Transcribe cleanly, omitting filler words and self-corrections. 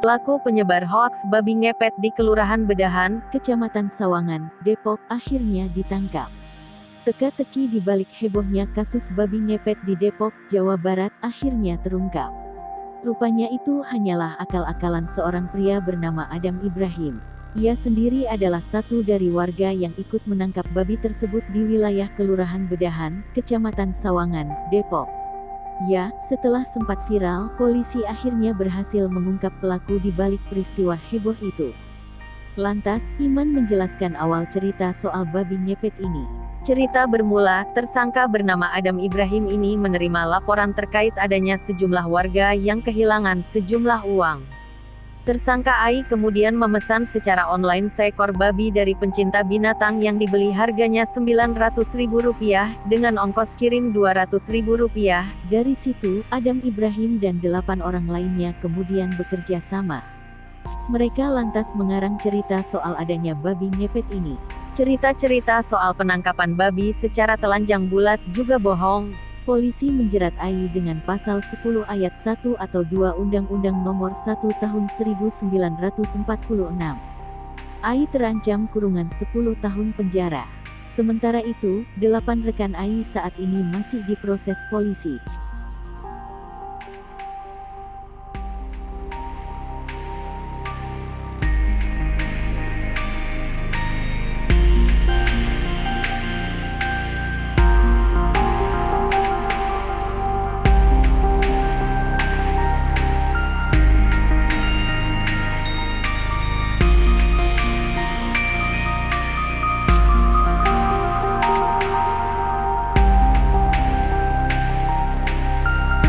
Pelaku penyebar hoaks babi ngepet di Kelurahan Bedahan, Kecamatan Sawangan, Depok, akhirnya ditangkap. Teka-teki di balik hebohnya kasus babi ngepet di Depok, Jawa Barat akhirnya terungkap. Rupanya itu hanyalah akal-akalan seorang pria bernama Adam Ibrahim. Ia sendiri adalah satu dari warga yang ikut menangkap babi tersebut di wilayah Kelurahan Bedahan, Kecamatan Sawangan, Depok. Ya, setelah sempat viral, polisi akhirnya berhasil mengungkap pelaku di balik peristiwa heboh itu. Lantas, Iman menjelaskan awal cerita soal babi ngepet ini. Cerita bermula, tersangka bernama Adam Ibrahim ini menerima laporan terkait adanya sejumlah warga yang kehilangan sejumlah uang. Tersangka AI kemudian memesan secara online seekor babi dari pencinta binatang yang dibeli harganya Rp900.000 dengan ongkos kirim Rp200.000. Dari situ, Adam Ibrahim dan 8 orang lainnya kemudian bekerja sama. Mereka lantas mengarang cerita soal adanya babi ngepet ini. Cerita-cerita soal penangkapan babi secara telanjang bulat juga bohong. Polisi menjerat AI dengan pasal 10 ayat 1 atau 2 Undang-Undang Nomor 1 Tahun 1946. AI terancam kurungan 10 tahun penjara. Sementara itu, 8 rekan AI saat ini masih diproses polisi.